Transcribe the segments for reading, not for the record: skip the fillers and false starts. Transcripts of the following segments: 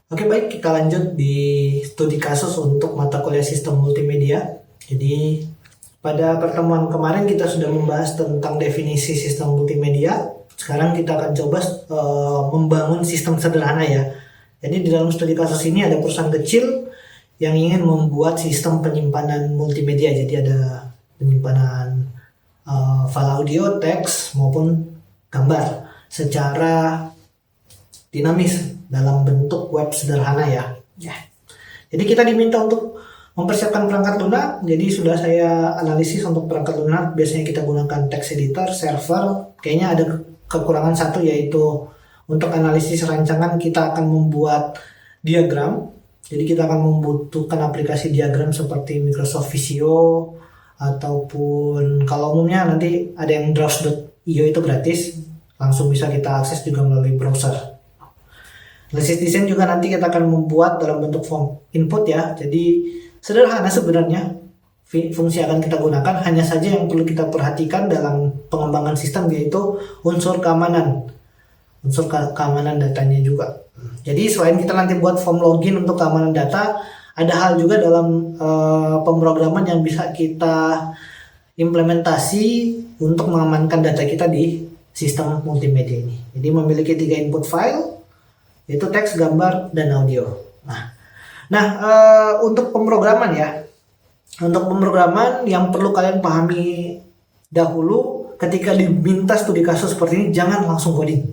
Oke, baik, kita lanjut di studi kasus untuk mata kuliah sistem multimedia. Jadi, pada pertemuan kemarin kita sudah membahas tentang definisi sistem multimedia. Sekarang kita akan coba membangun sistem sederhana ya. Jadi di dalam studi kasus ini ada perusahaan kecil yang ingin membuat sistem penyimpanan multimedia. Jadi ada penyimpanan file audio, teks maupun gambar secara dinamis dalam bentuk web sederhana ya. Jadi kita diminta untuk mempersiapkan perangkat lunak. Jadi sudah saya analisis untuk perangkat lunak. Biasanya kita gunakan text editor, server. Kayaknya ada kekurangan satu, yaitu untuk analisis rancangan kita akan membuat diagram. Jadi kita akan membutuhkan aplikasi diagram seperti Microsoft Visio, ataupun kalau umumnya nanti ada yang Draws.io itu gratis, langsung bisa kita akses juga melalui browser. Analisis desain juga nanti kita akan membuat dalam bentuk form input ya. Jadi sederhana sebenarnya fungsi akan kita gunakan, hanya saja yang perlu kita perhatikan dalam pengembangan sistem yaitu unsur keamanan datanya juga. Jadi selain kita nanti buat form login untuk keamanan data, ada hal juga dalam pemrograman yang bisa kita implementasi untuk mengamankan data kita di sistem multimedia ini. Jadi memiliki 3 input file, yaitu teks, gambar, dan audio. Nah, untuk pemrograman ya. Untuk pemrograman yang perlu kalian pahami dahulu ketika diminta studi kasus seperti ini, jangan langsung coding.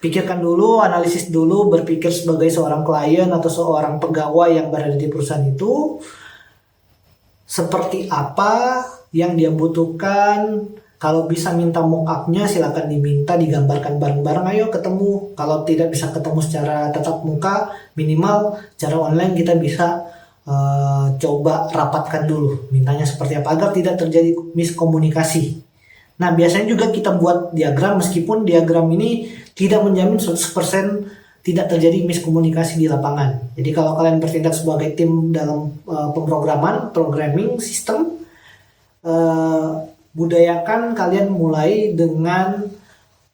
Pikirkan dulu, analisis dulu, berpikir sebagai seorang klien atau seorang pegawai yang berada di perusahaan itu, seperti apa yang dia butuhkan. Kalau bisa minta mock-up-nya silakan diminta, digambarkan bareng-bareng, ayo ketemu. Kalau tidak bisa ketemu secara tatap muka, minimal secara online kita bisa coba rapatkan dulu mintanya seperti apa agar tidak terjadi miskomunikasi. Nah, biasanya juga kita buat diagram, meskipun diagram ini tidak menjamin 100% tidak terjadi miskomunikasi di lapangan. Jadi kalau kalian bertindak sebagai tim dalam programming sistem, budayakan kalian mulai dengan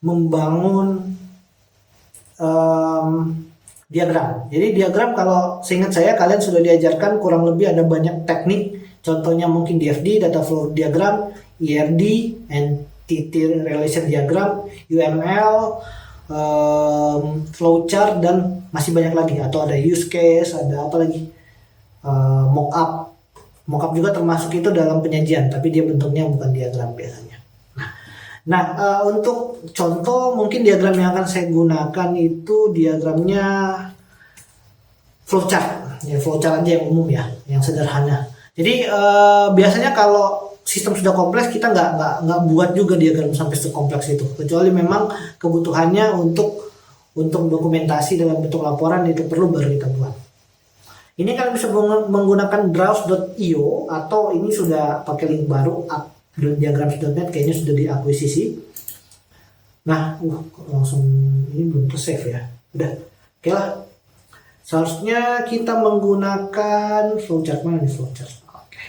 membangun diagram. Jadi diagram, kalau seingat saya kalian sudah diajarkan kurang lebih ada banyak teknik. Contohnya mungkin DFD, data flow diagram, ERD, entity relation diagram, UML, flowchart, dan masih banyak lagi. Atau ada use case, ada apa lagi, mockup. Mockup juga termasuk itu dalam penyajian, tapi dia bentuknya bukan diagram biasanya. Nah, untuk contoh mungkin diagram yang akan saya gunakan itu diagramnya flowchart. Ya, flowchart aja yang umum ya, yang sederhana. Jadi biasanya kalau sistem sudah kompleks, kita nggak buat juga diagram sampai sekompleks itu, kecuali memang kebutuhannya untuk dokumentasi dalam bentuk laporan itu perlu, baru kita buat. Ini kalian bisa menggunakan Draws.io, atau ini sudah pakai link baru diagrams.net, kayaknya sudah diakuisisi. Nah, langsung ini belum save ya. Udah, oke lah. Seharusnya kita menggunakan flowchart. Mana nih flowchart? Oke.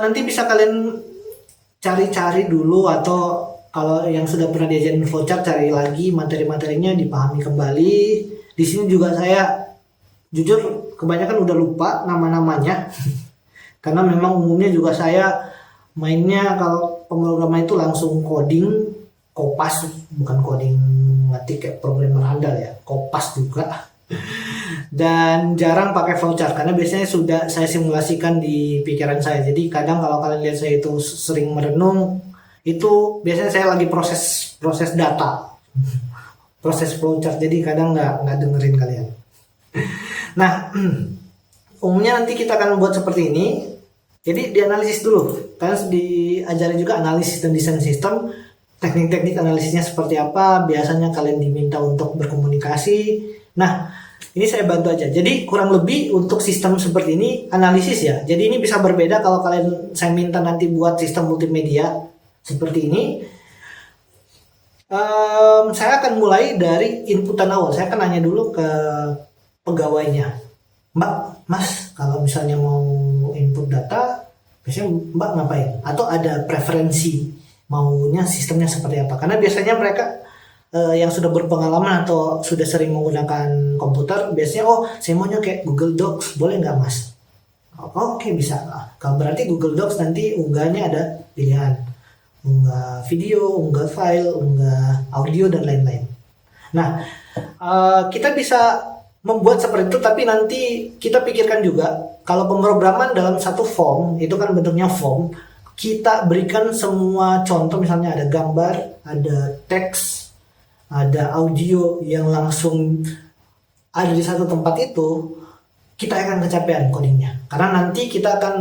Nanti bisa kalian cari-cari dulu, atau kalau yang sudah pernah diajarin flowchart, cari lagi materi-materinya, dipahami kembali. Di sini juga saya jujur kebanyakan udah lupa nama-namanya karena memang umumnya juga saya mainnya kalau pemrograman itu langsung coding, kopas, bukan coding ngetik kayak programmer handal ya, kopas juga. Dan jarang pakai flowchart karena biasanya sudah saya simulasikan di pikiran saya. Jadi kadang kalau kalian lihat saya itu sering merenung, itu biasanya saya lagi proses data. Proses flowchart, jadi kadang nggak dengerin kalian. Nah, umumnya nanti kita akan membuat seperti ini. Jadi dianalisis dulu. Kalian diajari juga analisis dan desain sistem. Teknik-teknik analisisnya seperti apa. Biasanya kalian diminta untuk berkomunikasi. Nah, ini saya bantu aja. Jadi kurang lebih untuk sistem seperti ini analisis ya. Jadi ini bisa berbeda kalau saya minta nanti buat sistem multimedia seperti ini. Saya akan mulai dari inputan awal. Saya akan nanya dulu ke pegawainya, Mbak, Mas, kalau misalnya mau input data, biasanya Mbak ngapain? Atau ada preferensi maunya sistemnya seperti apa? Karena biasanya mereka yang sudah berpengalaman atau sudah sering menggunakan komputer, biasanya saya maunya kayak Google Docs, boleh nggak Mas? Oke, bisa. Kalau berarti Google Docs nanti unggahnya ada pilihan unggah video, unggah file, unggah audio dan lain-lain. Nah, kita bisa membuat seperti itu, tapi nanti kita pikirkan juga kalau pemrograman dalam satu form, itu kan bentuknya form, kita berikan semua contoh, misalnya ada gambar, ada teks, ada audio yang langsung ada di satu tempat itu, kita akan kecapean codingnya. Karena nanti kita akan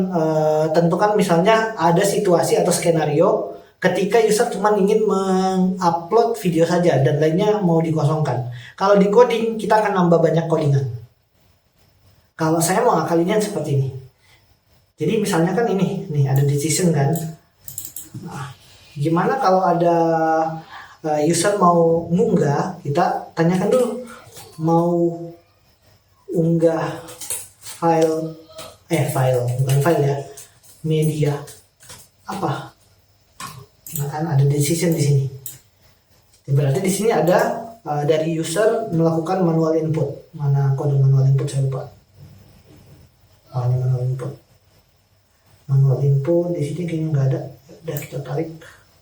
tentukan misalnya ada situasi atau skenario ketika user cuma ingin mengupload video saja dan lainnya mau dikosongkan. Kalau di coding kita akan nambah banyak codingan. Kalau saya mau ngakalinnya seperti ini. Jadi misalnya kan ini, nih ada decision kan. Nah, gimana kalau ada user mau mengunggah, kita tanyakan dulu mau unggah file bukan file ya, media apa? Nah, kan ada decision di sini. Berarti di sini ada dari user melakukan manual input. Mana kode manual input saya lupa. Ini manual input. Manual input di sini kayaknya nggak ada. Udah kita tarik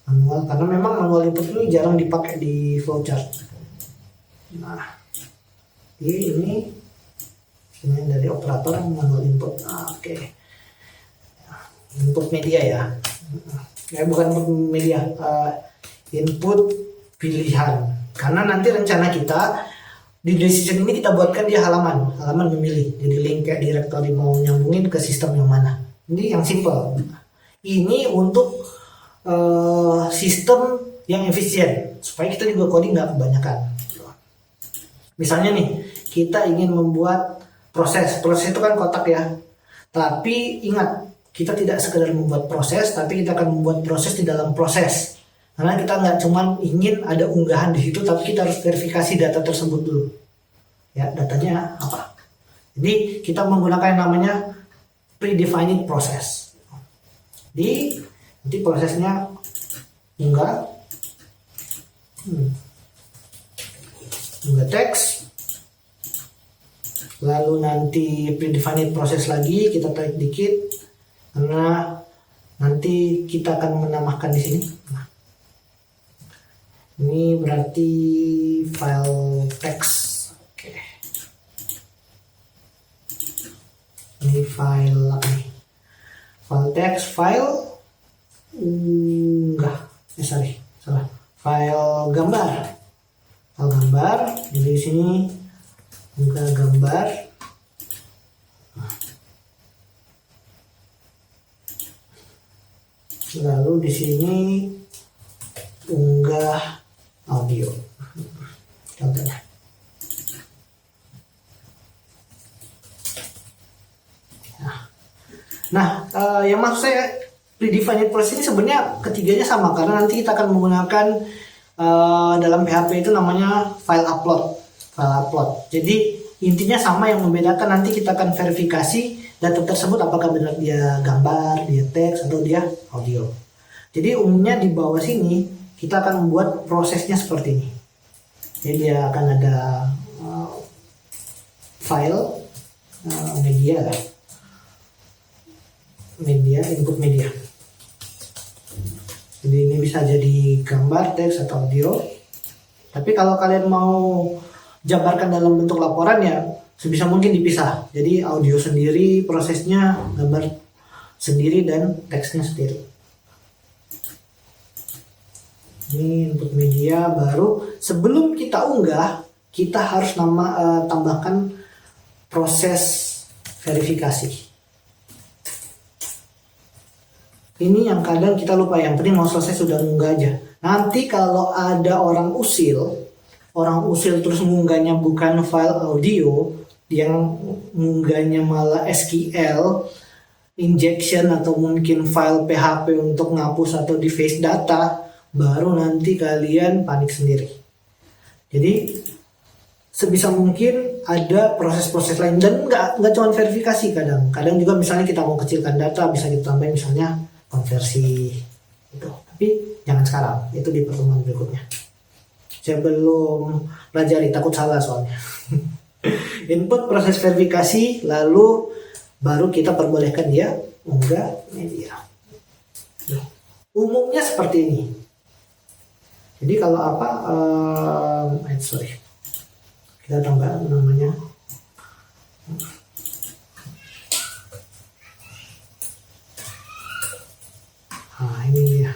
manual karena memang manual input ini jarang dipakai di flowchart. Nah, ini dari operator manual input. Oke. Input media ya. Bukan input media, input pilihan. Karena nanti rencana kita di decision ini kita buatkan dia halaman memilih. Jadi link kayak directory mau nyambungin ke sistem yang mana. Ini yang simple. Ini untuk sistem yang efisien supaya kita juga coding nggak kebanyakan. Misalnya nih, kita ingin membuat proses itu kan kotak ya. Tapi ingat, kita tidak sekedar membuat proses, tapi kita akan membuat proses di dalam proses. Karena kita nggak cuma ingin ada unggahan di situ, tapi kita harus verifikasi data tersebut dulu. Ya, datanya apa? Jadi kita menggunakan yang namanya predefined process. Nanti prosesnya unggah teks, lalu nanti predefined process lagi, kita tarik dikit. Karena nanti kita akan menambahkan di sini. Nah, ini berarti file text. Oke. Ini file apa nih? File text, file salah. File gambar. Jadi di sini unggah gambar. Lalu di sini unggah audio, contohnya. Nah, yang maksud saya predefined process ini sebenarnya ketiganya sama karena nanti kita akan menggunakan dalam PHP itu namanya file upload. Jadi intinya sama, yang membedakan nanti kita akan verifikasi data tersebut apakah benar dia gambar, dia teks, atau dia audio. Jadi umumnya di bawah sini kita akan membuat prosesnya seperti ini. Jadi dia akan ada file input media. Jadi ini bisa jadi gambar, teks, atau audio. Tapi kalau kalian mau jabarkan dalam bentuk laporan ya sebisa mungkin dipisah. Jadi audio sendiri prosesnya, gambar sendiri, dan teksnya sendiri. Ini input media. Baru sebelum kita unggah, kita harus tambahkan proses verifikasi. Ini yang kadang kita lupa, yang penting mau selesai sudah unggah aja. Nanti kalau ada orang usil terus mengunggahnya bukan file audio, yang mengunggahnya malah SQL injection atau mungkin file PHP untuk ngapus atau deface data, baru nanti kalian panik sendiri. Jadi sebisa mungkin ada proses-proses lain, dan nggak cuma verifikasi, kadang juga misalnya kita mau kecilkan data bisa kita tambahin misalnya konversi itu, tapi jangan sekarang, itu di pertemuan berikutnya. Saya belum pelajari, takut salah soalnya. Input proses verifikasi, lalu baru kita perbolehkan dia unggah media. Umumnya seperti ini. Jadi kalau apa, kita tambah namanya. Nah ini dia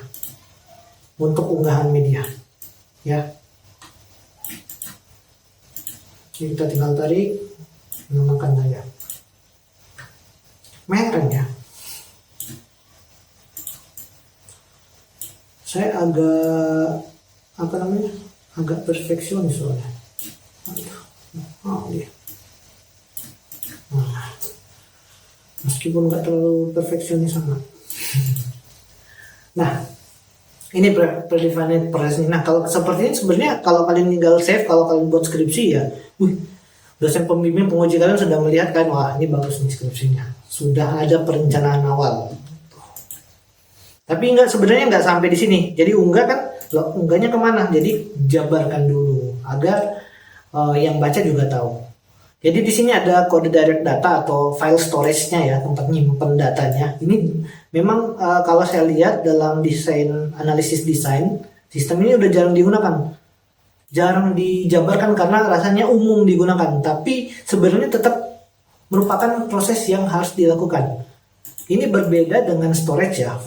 untuk unggahan media, ya. Kita tinggal tarik, namakan aja. Mereng ya. Saya agak perfeksionis soalnya. Dia. Nah, meskipun nggak terlalu perfeksionis sama. Nah, ini predefined process. Nah, kalau seperti ini sebenarnya kalau kalian tinggal save, kalau kalian buat skripsi ya, dosen pembimbing penguji kalian sudah melihat kan, wah ini bagus nih skripsinya, sudah ada perencanaan awal. Tapi sebenarnya nggak sampai di sini. Jadi unggah kan, unggahnya kemana? Jadi jabarkan dulu agar yang baca juga tahu. Jadi di sini ada kode direct data atau file storage-nya ya, tempat nyimpen datanya. Ini memang kalau saya lihat dalam analisis desain, sistem ini udah jarang digunakan. Jarang dijabarkan karena rasanya umum digunakan, tapi sebenarnya tetap merupakan proses yang harus dilakukan. Ini berbeda dengan storage ya,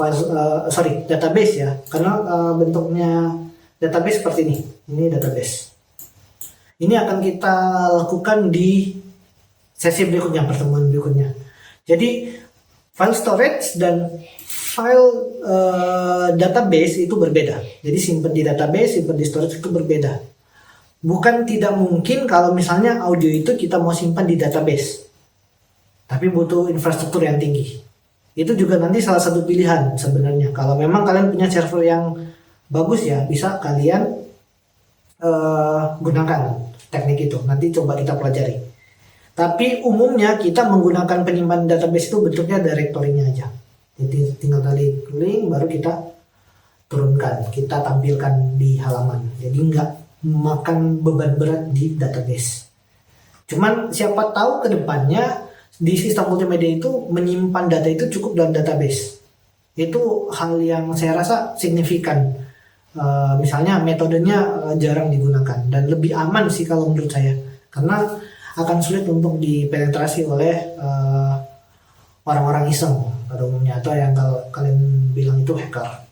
database ya, karena bentuknya database seperti ini. Ini database. Ini akan kita lakukan di sesi berikutnya, pertemuan berikutnya. Jadi file storage dan file database itu berbeda. Jadi simpan di database, simpan di storage itu berbeda. Bukan tidak mungkin kalau misalnya audio itu kita mau simpan di database, tapi butuh infrastruktur yang tinggi. Itu juga nanti salah satu pilihan sebenarnya. Kalau memang kalian punya server yang bagus ya, bisa kalian gunakan teknik itu. Nanti coba kita pelajari. Tapi umumnya kita menggunakan penyimpanan database itu bentuknya direktorinya aja. Jadi tinggal klik link baru kita turunkan, kita tampilkan di halaman. Jadi nggak memakan beban berat di database. Cuman siapa tahu ke depannya di sistem multimedia itu menyimpan data itu cukup dalam database. Itu hal yang saya rasa signifikan. Misalnya metodenya jarang digunakan dan lebih aman sih kalau menurut saya, karena akan sulit untuk dipenetrasi oleh orang-orang iseng pada umumnya, atau yang kalau kalian bilang itu hacker.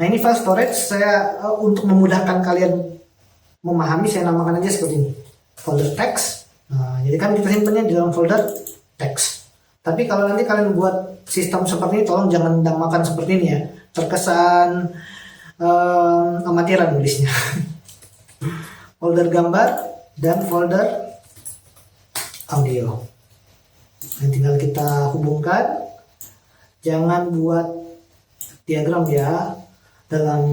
Nah ini file storage saya untuk memudahkan kalian memahami, saya namakan aja seperti ini, folder text. Nah, jadi kan kita simpannya di dalam folder text. Tapi kalau nanti kalian buat sistem seperti ini, tolong jangan namakan seperti ini ya, terkesan amatiran nulisnya. Folder gambar dan folder audio. Nah, tinggal kita hubungkan. Jangan buat diagram ya dalam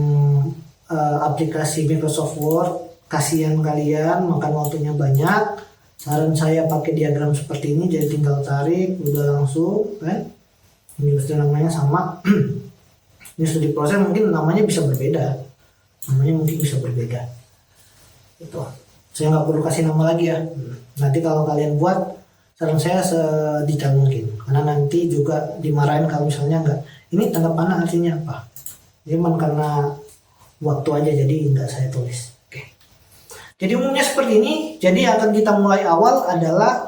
aplikasi Microsoft Word. Kasihan kalian makan waktunya banyak. Saran saya pakai diagram seperti ini, jadi tinggal tarik udah langsung kan. Ini sudah namanya sama. Ini sudah diproses, mungkin namanya bisa berbeda. Itu. Saya nggak perlu kasih nama lagi ya. Nanti kalau kalian buat, saran saya sedetail mungkin. Karena nanti juga dimarahin kalau misalnya nggak. Ini tanda panah artinya apa? Cuman karena waktu aja, jadi nggak saya tulis. Oke. Jadi umumnya seperti ini. Jadi akan kita mulai awal adalah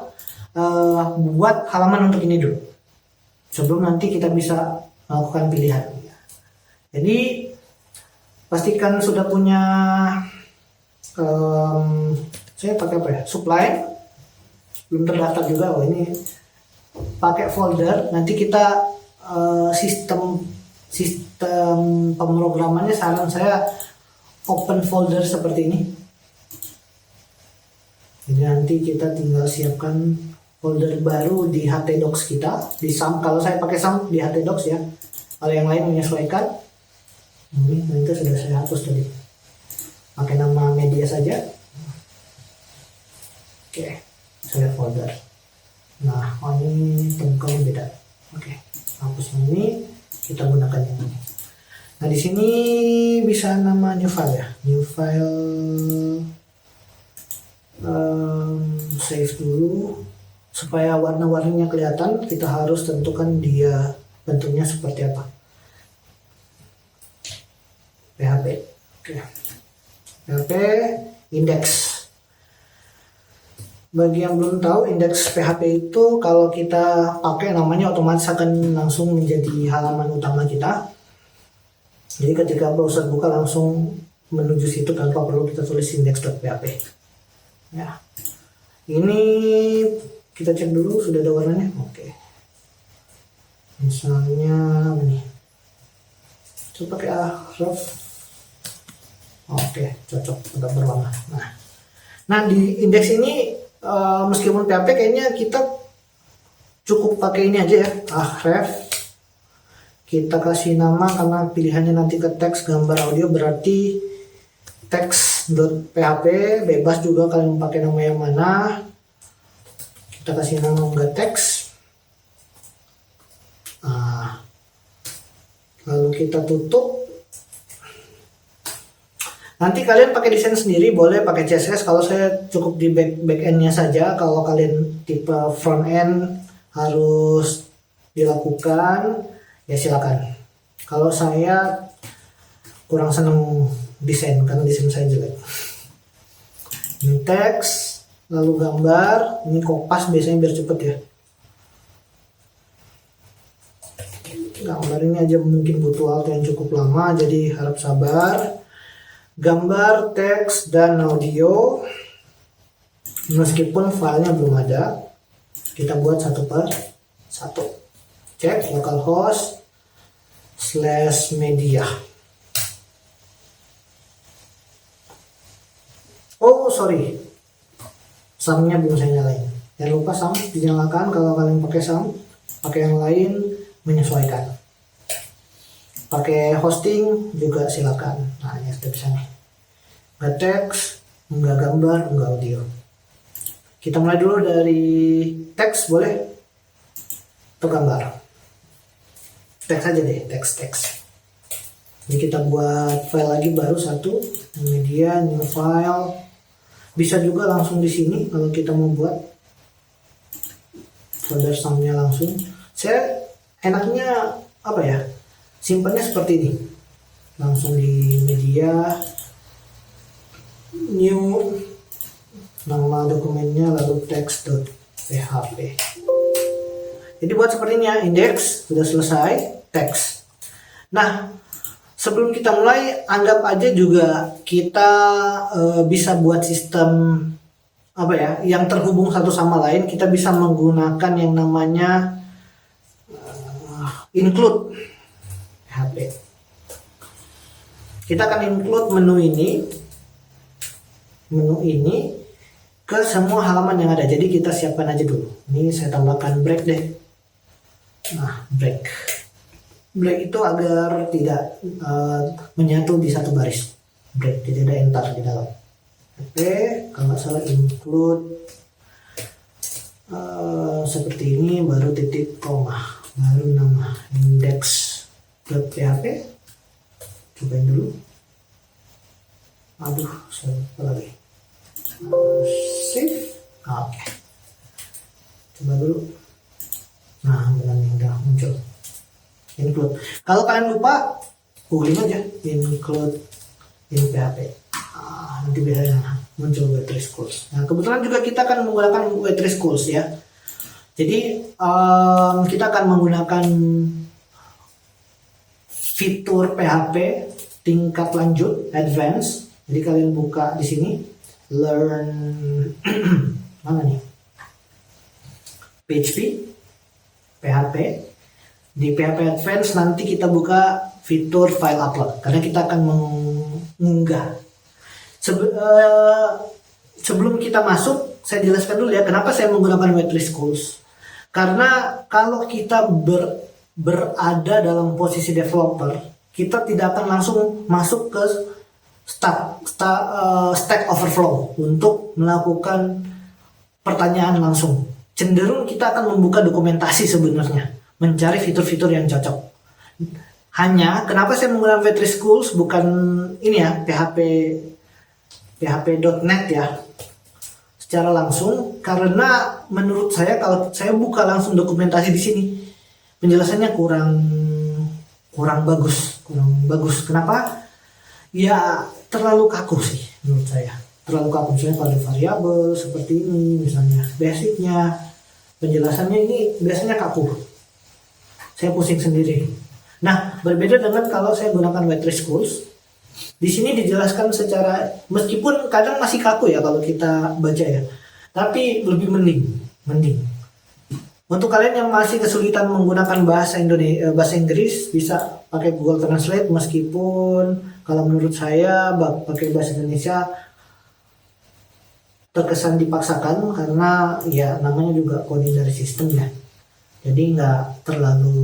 buat halaman untuk ini dulu. Sebelum nanti kita bisa melakukan pilihan. Jadi pastikan sudah punya saya pakai apa ya, supply, belum terdaftar juga. Ini pakai folder. Nanti kita sistem pemrogramannya saran saya open folder seperti ini. Jadi nanti kita tinggal siapkan folder baru di htdocs kita, di SAM. Kalau saya pakai SAM di htdocs ya, kalau yang lain menyesuaikan. Ini nanti sudah saya hapus tadi, pakai nama media saja. Oke, saya folder. Nah, ini temukan beda. Oke, hapus yang ini, kita gunakan yang ini. Nah di sini bisa nama new file ya, new file, save dulu supaya warna-warninya kelihatan. Kita harus tentukan dia bentuknya seperti apa. PHP, oke. PHP index. Bagi yang belum tahu, indeks PHP itu kalau kita pakai namanya otomatis akan langsung menjadi halaman utama kita. Jadi ketika browser buka langsung menuju situ tanpa perlu kita tulis index.php. Ya. Ini kita cek dulu sudah ada warnanya. Oke. Misalnya ini. Coba pakai href. Oke, cocok, agak berwarna. Nah di indeks ini meskipun PHP kayaknya kita cukup pakai ini aja ya, href. Kita kasih nama karena pilihannya nanti ke teks, gambar, audio, berarti teks.php. Bebas juga kalian pakai nama yang mana. Kita kasih nama enggak teks. Lalu kita tutup. Nanti kalian pakai desain sendiri, boleh pakai CSS. Kalau saya cukup di back-endnya saja. Kalau kalian tipe front end harus dilakukan, ya silakan. Kalau saya kurang seneng desain karena desain saya jelek. Ini teks, lalu gambar. Ini kopas biasanya biar cepet ya. Gambar ini aja mungkin butuh waktu yang cukup lama, jadi harap sabar. Gambar, teks, dan audio, meskipun filenya belum ada, kita buat satu per satu. Cek localhost /media. Oh sorry, sumnya belum saya nyalain. Jangan lupa sum dinyalakan. Kalau kalian pakai sum, pakai yang lain menyesuaikan. Pakai hosting juga silakan. Nah ini stepnya nih. Nggak teks, nggak gambar, nggak audio. Kita mulai dulu dari teks boleh? Atau gambar? Teks aja deh, teks. Jadi kita buat file lagi baru satu, media, new file. Bisa juga langsung di sini kalau kita mau buat folder sumnya langsung. Saya enaknya apa ya? Simpannya seperti ini, langsung di media, new, nama dokumennya, lalu text.php. Jadi buat sepertinya, indeks sudah selesai, teks. Nah sebelum kita mulai, anggap aja juga kita bisa buat sistem apa ya, yang terhubung satu sama lain. Kita bisa menggunakan yang namanya include PHP. Kita akan include menu ini ke semua halaman yang ada. Jadi kita siapkan aja dulu. Ini saya tambahkan break deh. Nah, break itu agar tidak menyatu di satu baris. Break, tidak ada enter di dalam. Oke, kalau nggak salah include seperti ini, baru titik koma, baru nama index.php. Cobain dulu. Aduh, apa lagi? Save. Oke. Coba dulu. Nah, benar nih udah muncul. Include. Kalau kalian lupa, googling aja include in PHP. Nanti biasanya muncul W3 Schools. Nah, kebetulan juga kita akan menggunakan W3 Schools ya. Jadi kita akan menggunakan fitur PHP tingkat lanjut, advance. Jadi kalian buka di sini, learn mana nih? PHP, PHP. Di PHP Advance nanti kita buka fitur file upload karena kita akan mengunggah. Sebelum kita masuk, saya jelaskan dulu ya kenapa saya menggunakan W3 Schools. Karena kalau kita berada dalam posisi developer, kita tidak akan langsung masuk ke Stack Overflow untuk melakukan pertanyaan langsung. Cenderung kita akan membuka dokumentasi sebenarnya, mencari fitur-fitur yang cocok. Hanya kenapa saya menggunakan V3 Schools bukan ini ya, PHP.net ya secara langsung, karena menurut saya kalau saya buka langsung dokumentasi di sini penjelasannya kurang bagus. Kenapa? Ya terlalu kaku sih menurut saya. Terlalu kaku, misalnya kalau ada variabel seperti ini misalnya, basicnya, penjelasannya ini biasanya kaku. Saya pusing sendiri. Nah, berbeda dengan kalau saya gunakan V3 Schools. Di sini dijelaskan secara, meskipun kadang masih kaku ya kalau kita baca ya, tapi lebih mending. Untuk kalian yang masih kesulitan menggunakan bahasa Inggris, bisa pakai Google Translate, meskipun kalau menurut saya pakai bahasa Indonesia terkesan dipaksakan, karena ya namanya juga coding dari sistem ya. Jadi nggak terlalu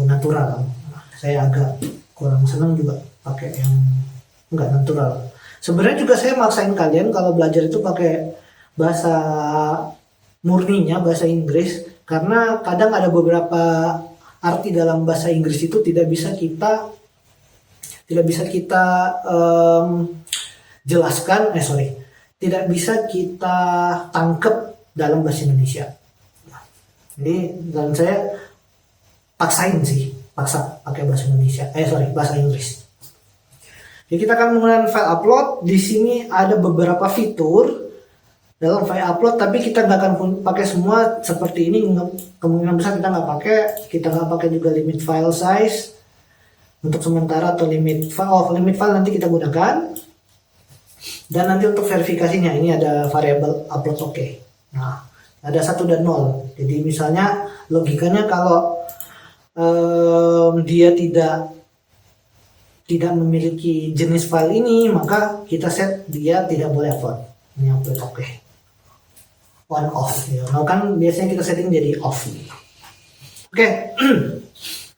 natural. Saya agak kurang senang juga pakai yang nggak natural. Sebenarnya juga saya maksain kalian kalau belajar itu pakai bahasa murninya, bahasa Inggris, karena kadang ada beberapa arti dalam bahasa Inggris itu tidak bisa kita jelaskan, tidak bisa kita tangkep dalam bahasa Indonesia. Jadi dan saya paksa pakai bahasa Indonesia, bahasa Inggris. Jadi kita akan menggunakan file upload. Di sini ada beberapa fitur dalam file upload, tapi kita nggak akan pakai semua seperti ini. Kemungkinan besar kita nggak pakai. Kita nggak pakai juga limit file size untuk sementara, atau limit file nanti kita gunakan. Dan nanti untuk verifikasinya ini ada variabel upload oke. Nah, ada 1 dan 0. Jadi misalnya logikanya kalau dia tidak memiliki jenis file ini, maka kita set dia tidak boleh upload. Ini upload oke. On off ya. Nah, kan biasanya kita setting jadi off. Oke.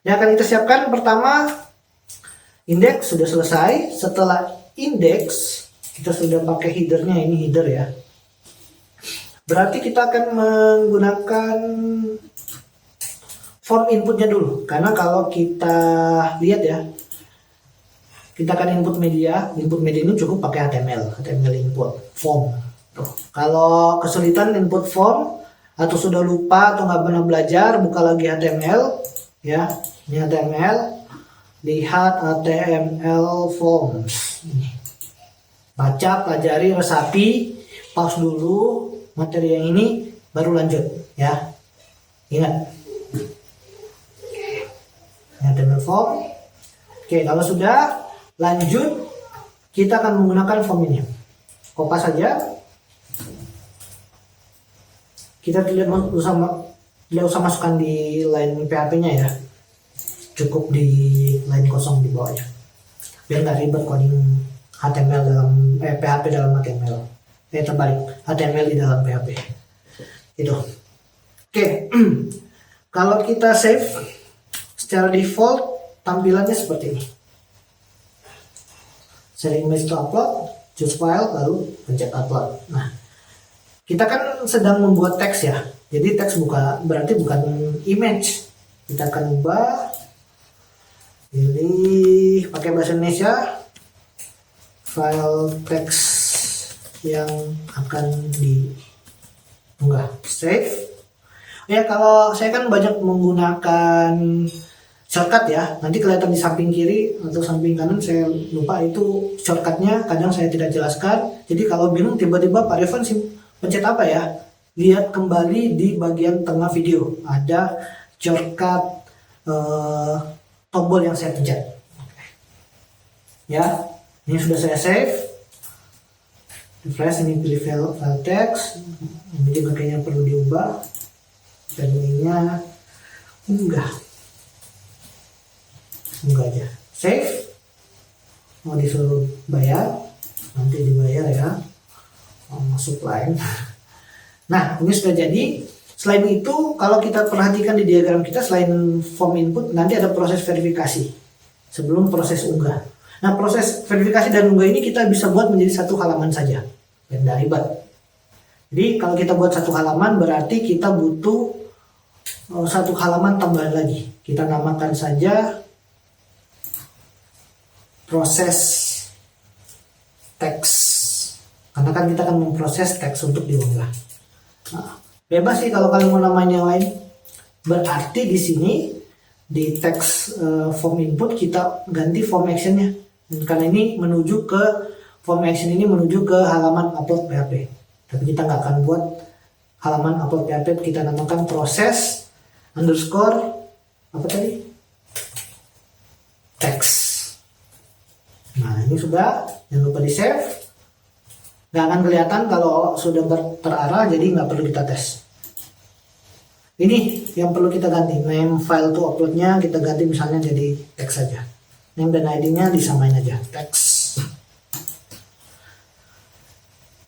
Yang akan kita siapkan pertama, index sudah selesai. Setelah index kita sudah pakai headernya, ini header ya. Berarti kita akan menggunakan form inputnya dulu, karena kalau kita lihat ya, kita akan input media ini cukup pakai HTML input form. Tuh. Kalau kesulitan input form atau sudah lupa atau nggak pernah belajar, buka lagi HTML ya, ini HTML, lihat HTML forms, baca, pelajari, resapi, pause dulu materi yang ini, baru lanjut ya. Ingat. HTML form. Oke, kalau sudah lanjut, kita akan menggunakan form ini. Kopas saja. Kita tidak usah masukkan di line PHP-nya ya. Cukup di line kosong di bawahnya. Biar nggak ribet coding HTML dalam PHP dalam HTML. Terbalik, HTML di dalam PHP. Itu. Oke. Kalau kita save, secara default tampilannya seperti ini. Set image to upload, choose file, lalu pencet upload. Nah, kita kan sedang membuat teks ya. Jadi teks berarti bukan image. Kita akan ubah, pilih pakai bahasa Indonesia, file teks yang akan diunggah. Save. Ya, kalau saya kan banyak menggunakan shortcut ya, nanti kelihatan di samping kiri atau samping kanan, saya lupa itu shortcutnya, kadang saya tidak jelaskan. Jadi kalau bingung tiba-tiba Pak Revan pencet apa ya, lihat kembali di bagian tengah video ada shortcut tombol yang saya pencet ya. Ini sudah saya save, refresh, ini pilih file text, ini bagian yang perlu diubah, dan ininya enggak aja, save. Mau disuruh bayar, nanti dibayar ya, masuk line. Nah, ini sudah jadi. Selain itu, kalau kita perhatikan di diagram kita, selain form input, nanti ada proses verifikasi sebelum proses unggah. Nah, proses verifikasi dan unggah ini kita bisa buat menjadi satu halaman saja, dan tidak ribet. Jadi kalau kita buat satu halaman, berarti kita butuh satu halaman tambahan lagi. kita namakan saja proses teks, karena kan kita akan memproses teks untuk diunggah. Nah, bebas sih kalau kalian mau namain yang lain. Berarti di sini di teks form input kita ganti form actionnya, karena ini menuju ke form action, ini menuju ke halaman upload PHP. Tapi kita nggak akan buat halaman upload PHP, kita namakan proses underscore apa tadi? Teks. Nah ini sudah, jangan lupa di save. Nggak akan kelihatan kalau sudah terarah, jadi nggak perlu kita tes. Ini yang perlu kita ganti, name file to uploadnya kita ganti misalnya jadi teks saja. Name dan ID-nya disamain aja, teks.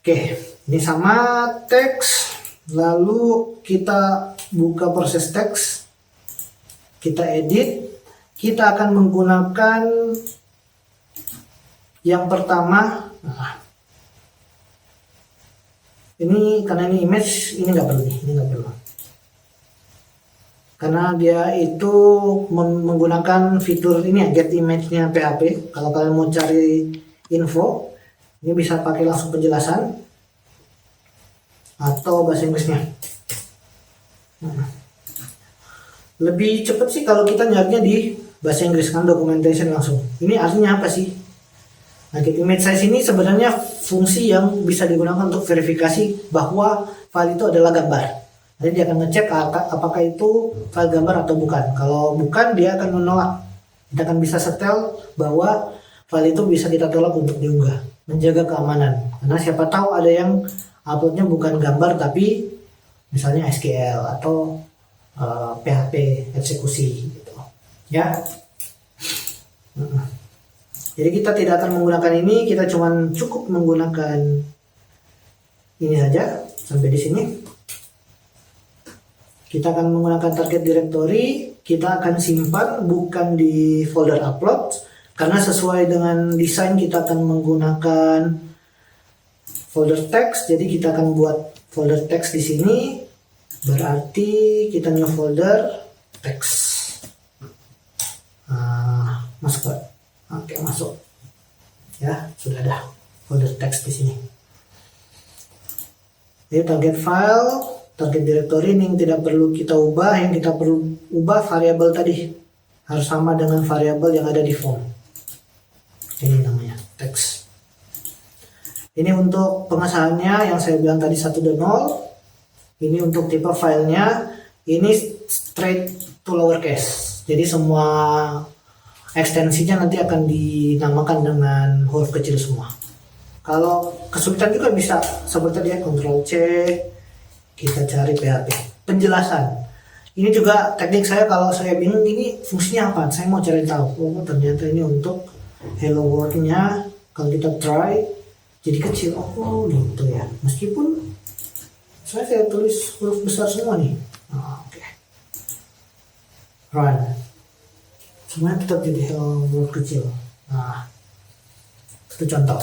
Oke, ini sama teks. Lalu kita buka proses teks, kita edit, kita akan menggunakan yang pertama. Nah, ini karena ini image, ini nggak perlu, ini nggak perlu, karena dia itu menggunakan fitur ini ya, get image-nya PHP. Kalau kalian mau cari info, ini bisa pakai langsung penjelasan atau bahasa Inggrisnya. Lebih cepat sih kalau kita nyarinya di bahasa Inggris, kan documentation langsung. Ini artinya apa sih? Nah, get image size ini sebenarnya fungsi yang bisa digunakan untuk verifikasi bahwa file itu adalah gambar. Jadi dia akan ngecek apakah itu file gambar atau bukan. Kalau bukan, dia akan menolak. Kita akan bisa setel bahwa file itu bisa kita tolak untuk diunggah, menjaga keamanan. Karena siapa tahu ada yang uploadnya bukan gambar tapi misalnya SQL atau PHP eksekusi gitu ya. Jadi kita tidak akan menggunakan ini, kita cukup menggunakan ini saja sampai di sini. Kita akan menggunakan target directory, kita akan simpan bukan di folder upload, karena sesuai dengan desain kita akan menggunakan folder text. Jadi kita akan buat folder text di sini, berarti kita new folder text. Masuk, oke masuk. Ya sudah ada folder text di sini. Jadi target file, target directory ini yang tidak perlu kita ubah, yang kita perlu ubah variabel tadi harus sama dengan variabel yang ada di form. Ini namanya text. Ini untuk pengesahannya yang saya bilang tadi 1 dan 0. Ini untuk tipe filenya, ini straight to lowercase. Jadi semua ekstensinya nanti akan dinamakan dengan huruf kecil semua. Kalau kesulitan juga bisa seperti dia Ctrl C, kita cari PHP penjelasan. Ini juga teknik saya kalau saya bingung ini fungsinya apa, saya mau cari tahu. Oh ternyata ini untuk hello world-nya. Kalau kita try jadi kecil, oh gitu ya. Meskipun saya tulis huruf besar semua nih. Oke. Run. Semuanya tetap jadi hello world kecil. Nah, itu contoh.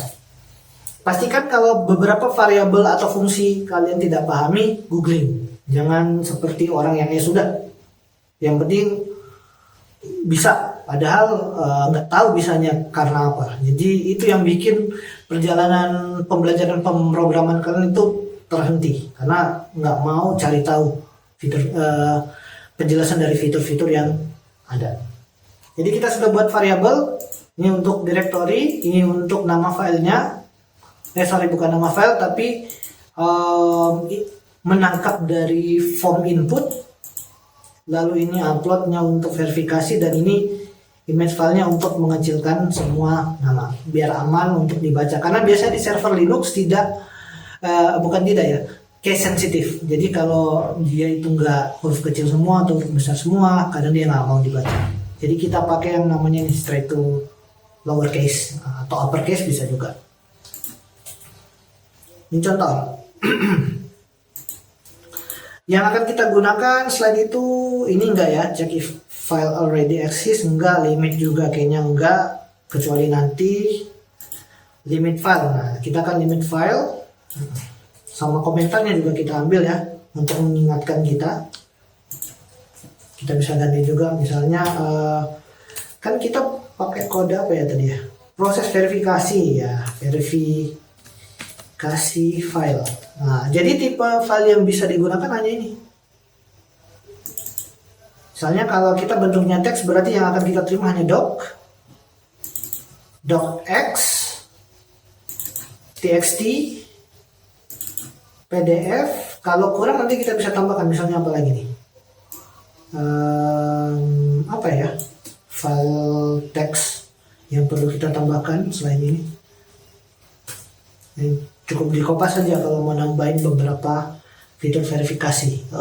Pastikan kalau beberapa variabel atau fungsi kalian tidak pahami, googling. Jangan seperti orang yang ya sudah. Yang penting bisa, padahal nggak tahu bisanya karena apa. Jadi itu yang bikin perjalanan pembelajaran pemrograman kalian itu terhenti, karena nggak mau cari tahu fitur penjelasan dari fitur-fitur yang ada. Jadi kita sudah buat variabel, ini untuk directory, ini untuk nama filenya. Bukan nama file, tapi menangkap dari form input. Lalu ini uploadnya untuk verifikasi, dan ini image filenya untuk mengecilkan semua nama, biar aman untuk dibaca. Karena biasanya di server Linux case sensitif. Jadi kalau dia itu nggak huruf kecil semua atau huruf besar semua, kadang dia nggak mau dibaca. Jadi kita pakai yang namanya straight to lowercase atau uppercase bisa juga. Ini contoh. Yang akan kita gunakan selain itu, ini enggak ya, check if file already exists, enggak, limit juga kayaknya enggak, kecuali nanti limit file. Nah, kita akan limit file, sama komentarnya juga kita ambil ya, untuk mengingatkan kita. Kita bisa ganti juga, misalnya kan kita pakai kode apa ya tadi ya, proses verifikasi ya, verifikasi file. Nah, jadi tipe file yang bisa digunakan hanya ini. Misalnya kalau kita bentuknya teks, berarti yang akan kita terima hanya docx, txt, pdf. Kalau kurang nanti kita bisa tambahkan, misalnya apa lagi nih, apa ya, file teks yang perlu kita tambahkan selain ini. Cukup di Kopas saja kalau mau nambahin beberapa fitur verifikasi.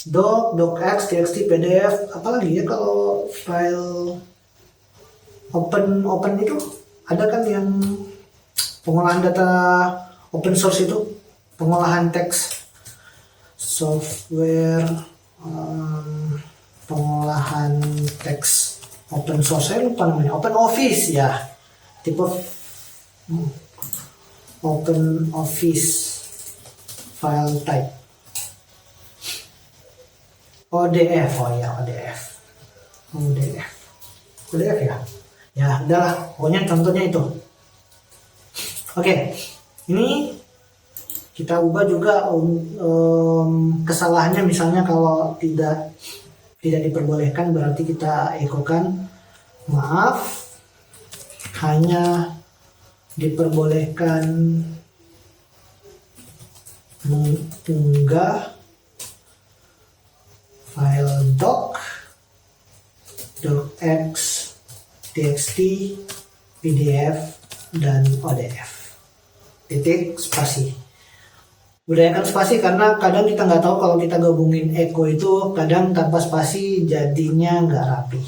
Docx, txt, pdf, apalagi ya kalau file open itu ada kan yang pengolahan data open source itu, pengolahan teks software, pengolahan teks open source, saya lupa namanya, open office ya, tipe open office file type. ODF, oh ya ODF ya udahlah, pokoknya contohnya itu. Oke, ini kita ubah juga kesalahannya, misalnya kalau tidak diperbolehkan, berarti kita ekokan maaf, hanya diperbolehkan mengunggah file docx, txt, pdf, dan odf. Titik spasi. Budayakan spasi karena kadang kita nggak tahu kalau kita gabungin echo itu kadang tanpa spasi jadinya nggak rapi.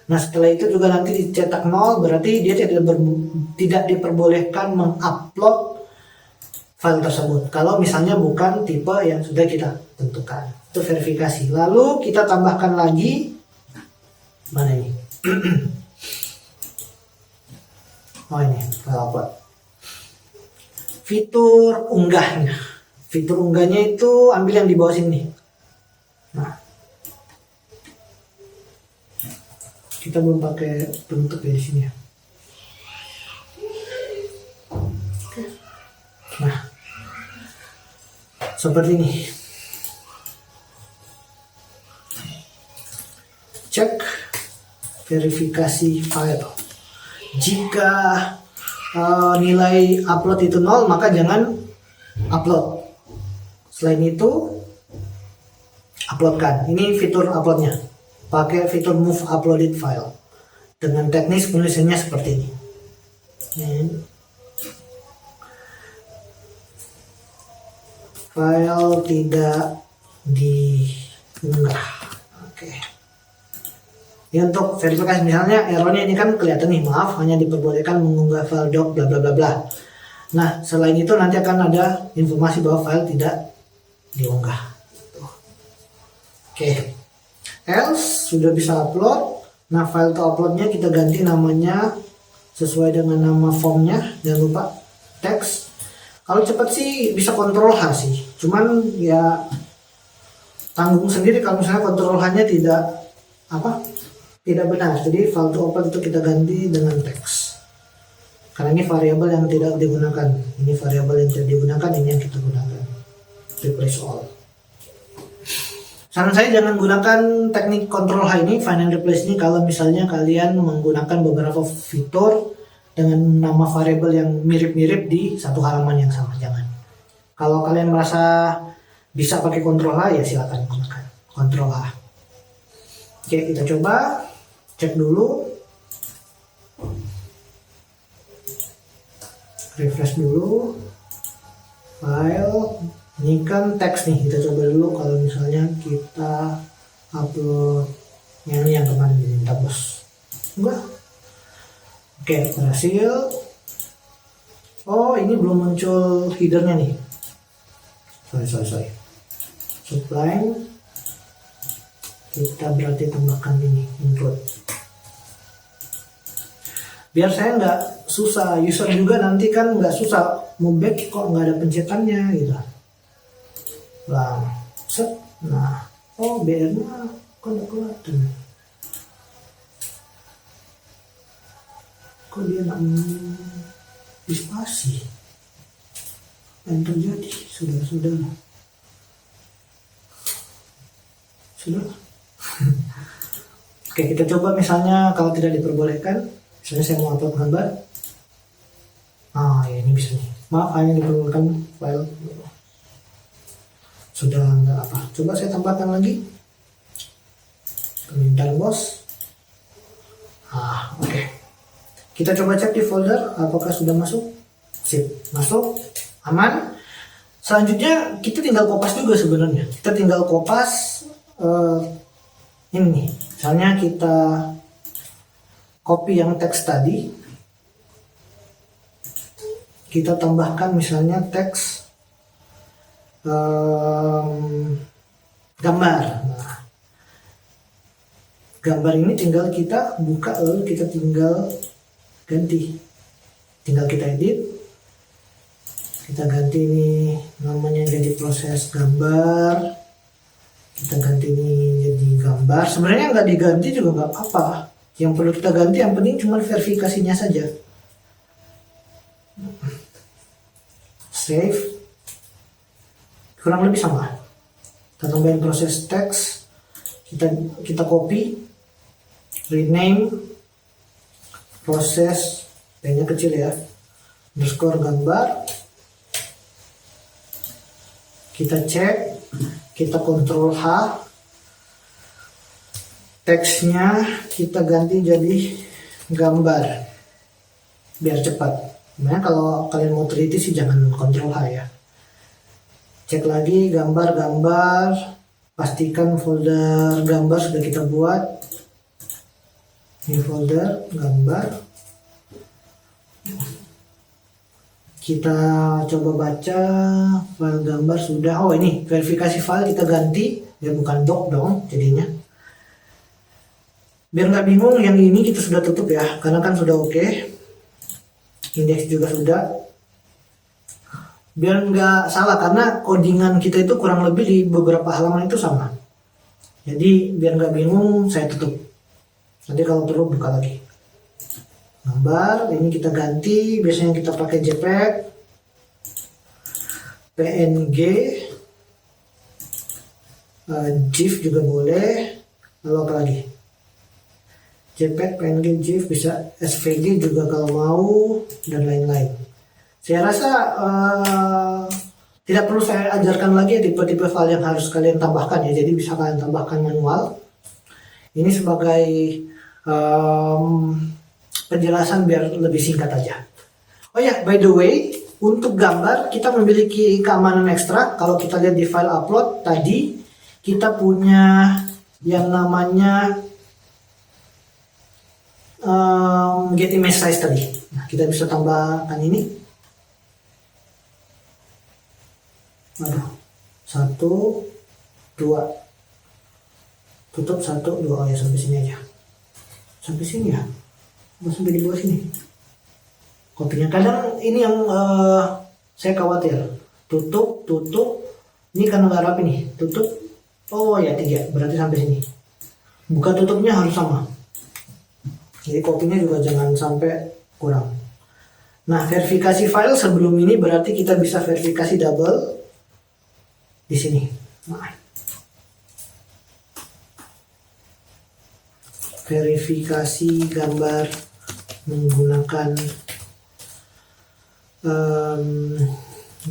Nah setelah itu juga nanti dicetak 0, berarti dia tidak diperbolehkan mengupload file tersebut. Kalau misalnya bukan tipe yang sudah kita tentukan. Itu verifikasi. Lalu kita tambahkan lagi, mana ini? Oh ini, file upload. Fitur unggahnya. Fitur unggahnya itu ambil yang di bawah sini. Nah, kita belum pakai penutup ya di sini ya. Nah, seperti ini. Cek verifikasi file. Jika nilai upload itu 0, maka jangan upload. Selain itu, uploadkan. Ini fitur uploadnya. Pakai fitur move uploaded file. Dengan teknis penulisannya seperti ini. File tidak diunggah. Oke. Ini untuk verifikasi, misalnya errornya ini kan kelihatan nih, maaf hanya diperbolehkan mengunggah file doc bla bla bla bla. Nah selain itu nanti akan ada informasi bahwa file tidak diunggah. Oke. Else sudah bisa upload. Nah file to uploadnya kita ganti namanya sesuai dengan nama formnya, jangan lupa teks. Kalau cepat sih bisa Ctrl H sih, cuman ya tanggung sendiri kalau misalnya Ctrl H-nya tidak benar. Jadi file to upload itu kita ganti dengan teks. Karena ini variabel yang tidak digunakan. Ini variabel yang tidak digunakan, ini yang kita gunakan. Replace all. Saran saya jangan gunakan teknik Ctrl H ini, find and replace ini kalau misalnya kalian menggunakan beberapa fitur dengan nama variabel yang mirip-mirip di satu halaman yang sama. Jangan. Kalau kalian merasa bisa pakai Ctrl H ya silakan gunakan Ctrl H. Oke, kita coba cek dulu, refresh dulu file. Ini kan teks nih, kita coba dulu kalau misalnya kita upload yang kemarin minta bos. Enggak. Oke, berhasil. Oh, ini belum muncul headernya nih. Sorry. Supply. Kita berarti tambahkan ini include. Biar saya nggak susah, user juga nanti kan nggak susah mau back kok nggak ada pencetannya gitu. ulang set. Nah, oh BR nya kok nggak kelihatan, kok dia nggak spasi, yang terjadi sudah Oke, kita coba misalnya kalau tidak diperbolehkan, misalnya saya mau upload gambar. Ya ini bisa nih, maaf hanya diperlukan file sudah nggak apa. Coba saya tambahkan lagi permintaan bos. Oke. Kita coba cek di folder apakah sudah masuk. Sip, masuk, aman. Selanjutnya kita tinggal kopas juga sebenarnya. Kita tinggal kopas ini. Misalnya kita copy yang teks tadi, kita tambahkan misalnya teks gambar. Nah, gambar ini tinggal kita buka, lalu kita tinggal ganti, tinggal kita edit, kita ganti ini namanya jadi proses gambar, kita ganti ini jadi gambar. Sebenarnya nggak diganti juga nggak apa-apa, yang perlu kita ganti yang penting cuma verifikasinya saja. Save, kurang lebih sama. Kita tambahin proses teks, kita copy, rename, proses P-nya kecil ya, underscore gambar, kita cek, kita Ctrl H, teksnya kita ganti jadi gambar biar cepat. Sebenarnya kalau kalian mau teliti sih jangan Ctrl H ya. Cek lagi gambar, pastikan folder gambar sudah kita buat. Ini folder gambar. Kita coba baca file gambar sudah. Oh ini verifikasi file kita ganti, ya bukan doc dong jadinya. Biar nggak bingung, yang ini kita sudah tutup ya, karena kan sudah oke. Indeks juga sudah. Biar nggak salah, karena codingan kita itu kurang lebih di beberapa halaman itu sama. Jadi biar nggak bingung, saya tutup. Nanti kalau perlu buka lagi. Gambar ini kita ganti, biasanya kita pakai JPEG, PNG, GIF juga boleh. Lalu apa lagi? JPEG, PNG, GIF, bisa SVG juga kalau mau, dan lain-lain. Saya rasa tidak perlu saya ajarkan lagi tipe-tipe file yang harus kalian tambahkan ya. Jadi bisa kalian tambahkan manual. Ini sebagai penjelasan biar lebih singkat aja. Oh ya, by the way, untuk gambar kita memiliki keamanan ekstra. Kalau kita lihat di file upload tadi, kita punya yang namanya get image size tadi. Nah, kita bisa tambahkan ini. Aduh, 1, 2, tutup 1, 2, oh ya sampai sini aja, sampai sini ya, sampai di bawah sini. Kopinya kadang ini yang saya khawatir, tutup, ini kan nggak rapi nih, tutup, oh ya 3, berarti sampai sini. Buka tutupnya harus sama, jadi kopinya juga jangan sampai kurang. Nah, verifikasi file sebelum ini berarti kita bisa verifikasi double di sini. Nah, verifikasi gambar menggunakan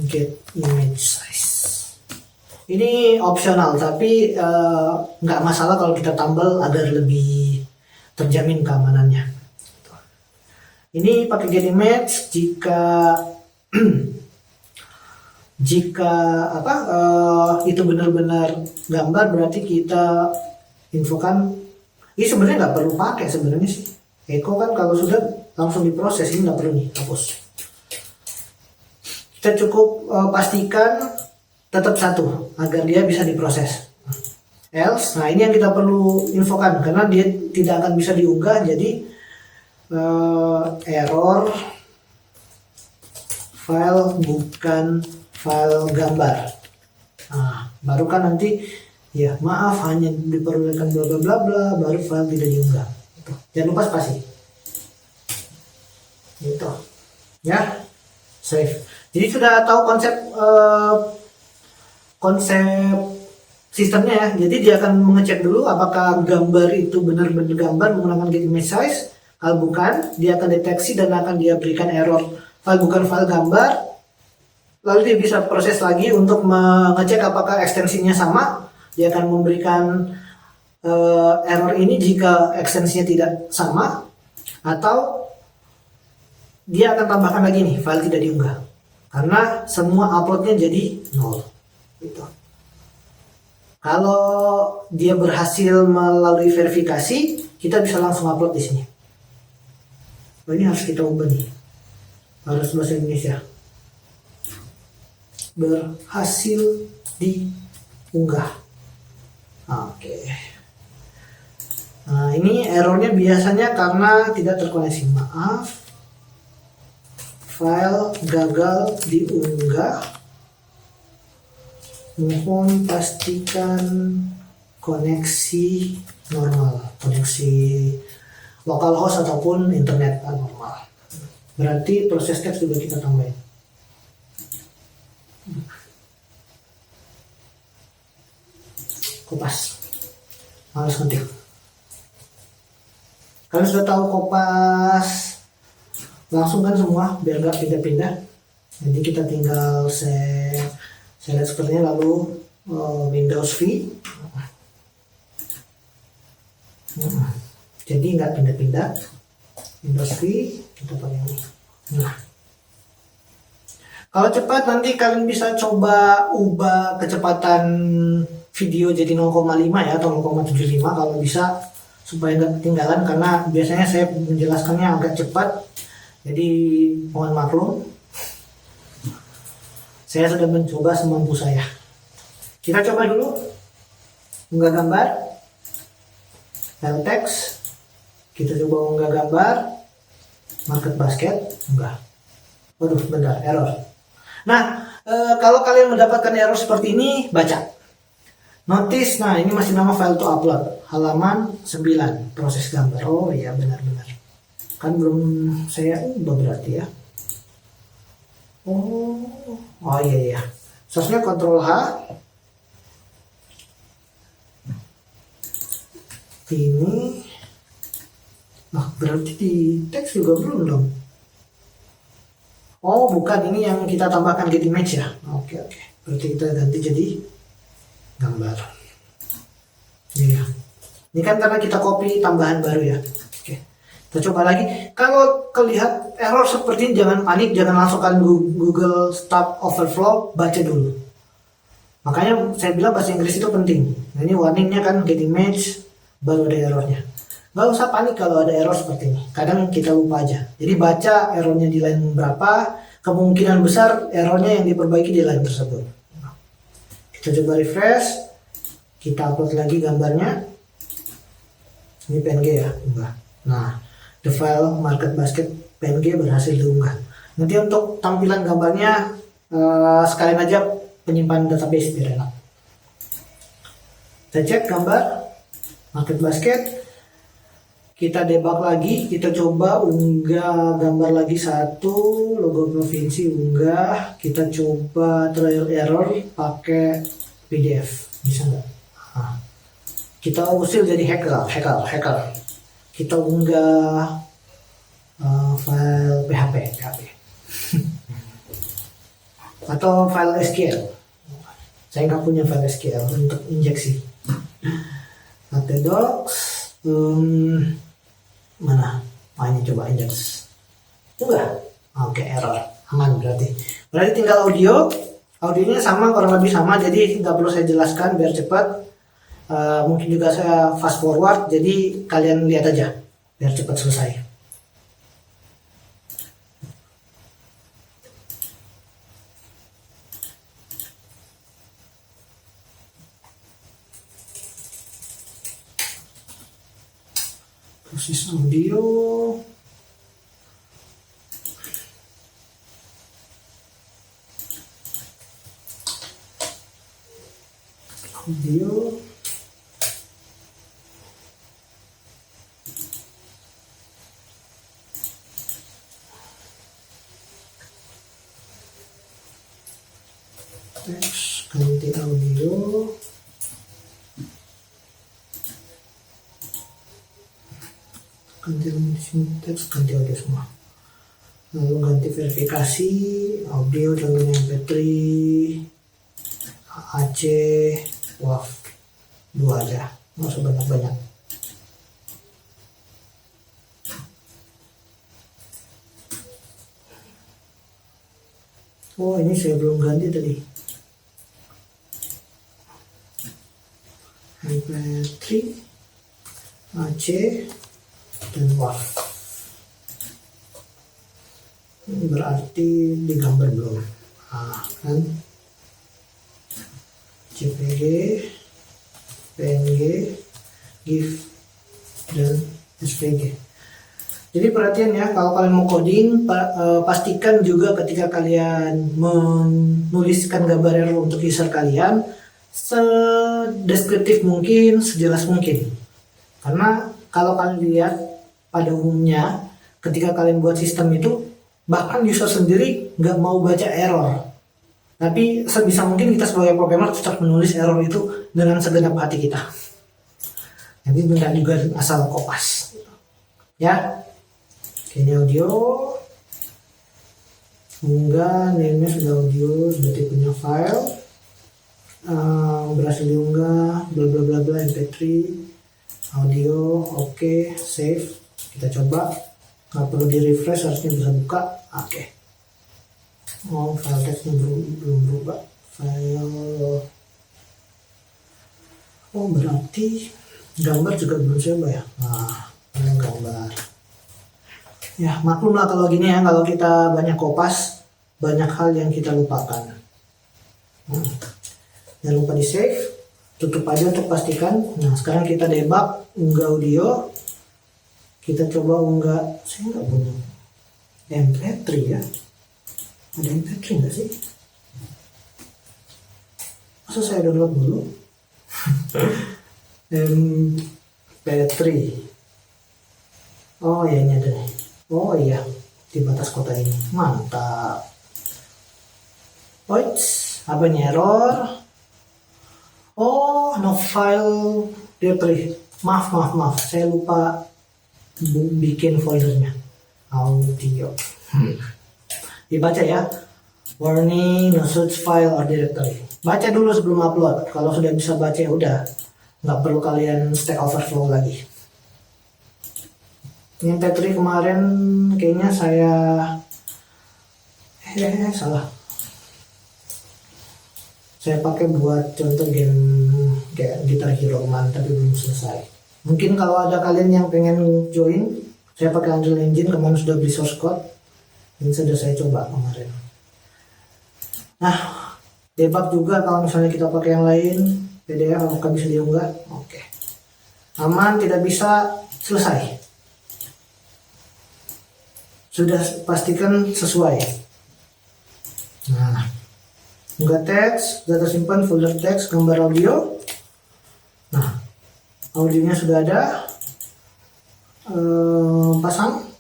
get image size. Ini opsional, tapi nggak masalah kalau kita tambal agar lebih terjamin keamanannya. Ini pakai get image jika itu benar-benar gambar, berarti kita infokan. Ini sebenarnya nggak perlu pakai sebenarnya sih. Echo kan kalau sudah langsung diproses, ini nggak perlu nih, hapus. Kita cukup pastikan tetap 1 agar dia bisa diproses. Else, nah ini yang kita perlu infokan karena dia tidak akan bisa diunggah, jadi error file bukan file gambar. Nah, baru kan nanti ya maaf hanya diperbolehkan bla bla bla bla, baru file tidak diunggah. Gitu. Jangan lupa spasi. Gitu. Ya, save. Jadi sudah tahu konsep sistemnya ya. Jadi dia akan mengecek dulu apakah gambar itu benar-benar gambar menggunakan get image size. Kalau bukan, dia akan deteksi dan akan dia berikan error file bukan file gambar. Lalu dia bisa proses lagi untuk mengecek apakah ekstensinya sama. Dia akan memberikan error ini jika ekstensinya tidak sama, atau dia akan tambahkan lagi nih file tidak diunggah karena semua uploadnya jadi 0 gitu. Kalau dia berhasil melalui verifikasi, kita bisa langsung upload di sini. Ini harus kita ubah nih, harus bahasa Indonesia. Berhasil diunggah. Oke. Nah, ini errornya biasanya karena tidak terkoneksi. Maaf, file gagal diunggah. Mohon pastikan koneksi normal, koneksi localhost ataupun internet normal. Berarti proses teks juga kita tambahin. Kopas, harus ngetik. Kalian sudah tahu kopas langsung kan semua, biar nggak pindah-pindah. Jadi kita tinggal select sepertinya, lalu Windows V. Jadi nggak pindah-pindah. Windows V, kita pakai ini. Nah, kalau cepat nanti kalian bisa coba ubah kecepatan video jadi 0,5 ya, atau 0,75 kalau bisa, supaya nggak ketinggalan, karena biasanya saya menjelaskannya agak cepat, jadi mohon maklum. Saya sudah mencoba semampu saya. Kita coba dulu unggah gambar, file text, kita coba unggah gambar, market basket, unggah. Waduh, bentar, error. Nah, kalau kalian mendapatkan error seperti ini, baca. Notice, nah ini masih nama file to upload, halaman 9, proses gambar. Oh iya, benar-benar. Kan belum saya ubah berarti ya. Oh iya. Source-nya Ctrl H. Ini, berarti di teks juga belum dong. Oh bukan, ini yang kita tambahkan get image ya. Oke. Berarti kita ganti jadi gambar. Ini ya. Ini kan karena kita copy tambahan baru ya. Oke. Kita coba lagi. Kalau kelihat error seperti ini, jangan panik, jangan langsung kan Google Stack Overflow, baca dulu. Makanya saya bilang bahasa Inggris itu penting. Nah, ini warningnya kan get image, baru ada errornya. Gak usah panik kalau ada error seperti ini. Kadang kita lupa aja. Jadi baca errornya di line berapa, kemungkinan besar errornya yang diperbaiki di line tersebut. Kita coba refresh, kita upload lagi gambarnya. Ini PNG ya, unggah. Nah, the file market basket PNG berhasil diunggah. Nanti untuk tampilan gambarnya sekalian aja penyimpanan database biar enak. Kita cek gambar market basket, kita debug lagi, kita coba unggah gambar lagi satu, logo provinsi unggah, kita coba trial error pakai PDF, bisa nggak? Nah, kita usil jadi hacker. Kita unggah file PHP atau file SQL. Saya nggak punya file SQL untuk injeksi. Docs, mana? Hanya coba injeks. Enggak. Oke, error. Aman berarti. Berarti tinggal audionya sama, kurang lebih sama, jadi nggak perlu saya jelaskan biar cepat. Mungkin juga saya fast forward, jadi kalian lihat aja biar cepat selesai. Proses audio. Audio. Teks, ganti audio. Ganti teks, ganti audio semua. Lalu ganti verifikasi audio, contohnya MP3, AAC, WAV 2 aja, nggak usah banyak-banyak. Oh, ini saya belum ganti tadi. MP3, AC, dan WAV. Ini berarti digambar belum? Kan JPG, PNG, GIF, dan SVG. Jadi perhatian ya, kalau kalian mau coding, pastikan juga ketika kalian menuliskan gambar error untuk user kalian, sedeskriptif mungkin, sejelas mungkin. Karena kalau kalian lihat pada umumnya, ketika kalian buat sistem itu, bahkan user sendiri nggak mau baca error. Tapi sebisa mungkin kita sebagai programmer tetap menulis error itu dengan segenap hati kita. Jadi nggak juga asal kopas. Ya. Ini audio, unggah, name-nya sudah audio, sudah tipenya file, berhasil diunggah, bla bla bla bla, MP3, audio, oke, save, kita coba, nggak perlu di refresh, harusnya bisa buka, oke. Oh, file text belum berubah, file, oh berarti gambar juga belum coba ya, nah, gambar. Ya maklumlah kalau gini ya, kalau kita banyak kopas, banyak hal yang kita lupakan. Jangan lupa di save, tutup aja untuk pastikan. Nah sekarang kita debug, unggah audio, kita coba unggah, saya nggak punya MP3 ya, ada MP3 nggak sih? Masa saya download dulu? MP3, oh ya ini ada nih. Oh iya, di batas kota ini. Mantap. Oits, apa nih error? Oh, no file directory. Maaf. Saya lupa bikin foldernya. Audio. Dibaca ya. Warning, no such file or directory. Baca dulu sebelum upload. Kalau sudah bisa baca ya udah. Nggak perlu kalian Stack Overflow lagi. Ini MP3 kemarin kayaknya saya salah. Saya pakai buat contoh game kayak Guitar Hero Man, tapi belum selesai. Mungkin kalau ada kalian yang pengen join, saya pakai Unreal Engine, kemarin sudah beli source code. Ini sudah saya coba kemarin. Nah, debug juga kalau misalnya kita pakai yang lain, PDF apakah bisa diunggah? Oke. Aman, tidak bisa, selesai. Sudah pastikan sesuai. Nah, unggah teks, sudah tersimpan folder teks, gambar audio. Nah, audionya sudah ada. Pasang.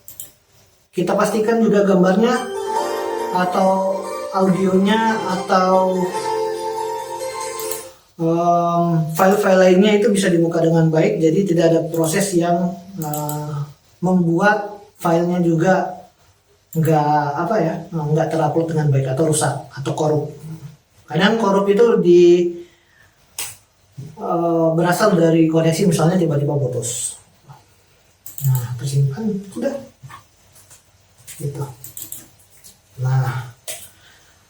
Kita pastikan juga gambarnya atau audionya atau file-file lainnya itu bisa dibuka dengan baik. Jadi tidak ada proses yang membuat filenya juga nggak terupload dengan baik atau rusak atau korup. Kadang korup itu berasal dari koneksi, misalnya tiba-tiba putus. Nah, tersimpan sudah gitu. Nah,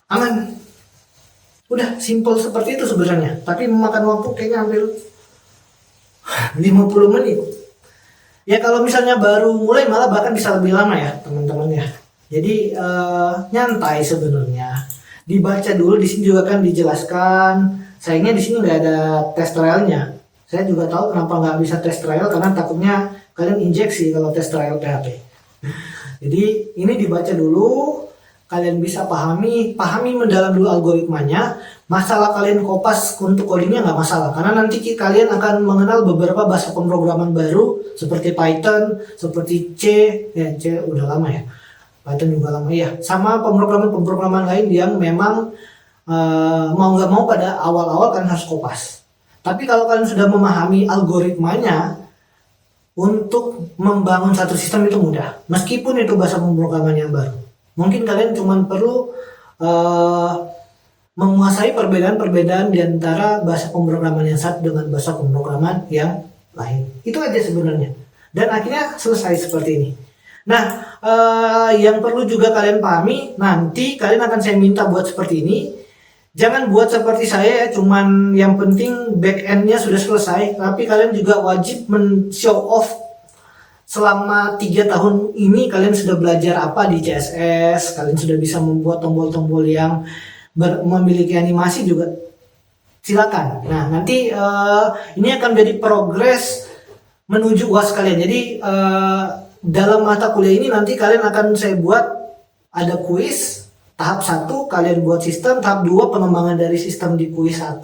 aman. Udah simple seperti itu sebenarnya, tapi memakan waktu kayaknya hampir 50 menit. Ya kalau misalnya baru mulai malah bahkan bisa lebih lama ya teman-teman ya. Jadi nyantai sebenarnya. Dibaca dulu, di sini juga kan dijelaskan. Sayangnya di sini nggak ada test trialnya. Saya juga tahu kenapa nggak bisa test trial, karena takutnya kalian injeksi kalau test trial PHP. Jadi ini dibaca dulu, kalian bisa pahami mendalam dulu algoritmanya. Masalah kalian kopas untuk codingnya nggak masalah, karena nanti kalian akan mengenal beberapa bahasa pemrograman baru seperti Python, seperti C udah lama ya, Python juga lama ya, sama pemrograman lain yang memang mau nggak mau pada awal-awal kalian harus kopas. Tapi kalau kalian sudah memahami algoritmanya, untuk membangun satu sistem itu mudah, meskipun itu bahasa pemrograman yang baru. Mungkin kalian cuma perlu menguasai perbedaan-perbedaan di antara bahasa pemrograman yang satu dengan bahasa pemrograman yang lain. Itu aja sebenarnya. Dan akhirnya selesai seperti ini. Nah, yang perlu juga kalian pahami, nanti kalian akan saya minta buat seperti ini. Jangan buat seperti saya ya, cuman yang penting back end-nya sudah selesai, tapi kalian juga wajib men-show off selama 3 tahun ini kalian sudah belajar apa di CSS, kalian sudah bisa membuat tombol-tombol yang memiliki animasi juga, silakan. Nah, nanti ini akan menjadi progres menuju UAS kalian. Jadi dalam mata kuliah ini nanti kalian akan saya buat ada kuis tahap 1, kalian buat sistem, tahap 2 pengembangan dari sistem di kuis 1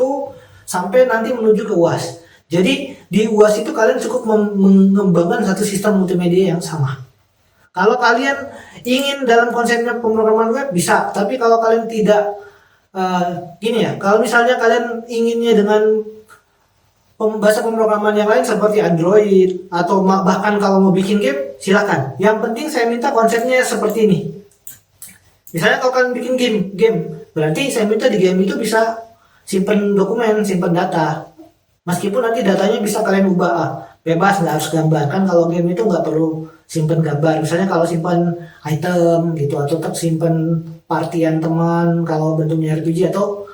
sampai nanti menuju ke UAS. Jadi di UAS itu kalian cukup mengembangkan satu sistem multimedia yang sama. Kalau kalian ingin dalam konsepnya pemrograman web bisa, tapi kalau kalian tidak gini ya, kalau misalnya kalian inginnya dengan bahasa pemrograman yang lain seperti Android atau bahkan kalau mau bikin game, silakan. Yang penting saya minta konsepnya seperti ini. Misalnya kalau kalian bikin game, berarti saya minta di game itu bisa simpen dokumen, simpen data. Meskipun nanti datanya bisa kalian ubah, bebas, nggak harus gambar. Kan kalau game itu nggak perlu simpen gambar. Misalnya kalau simpen item gitu, atau tetap simpen partian teman kalau bentuknya RPG atau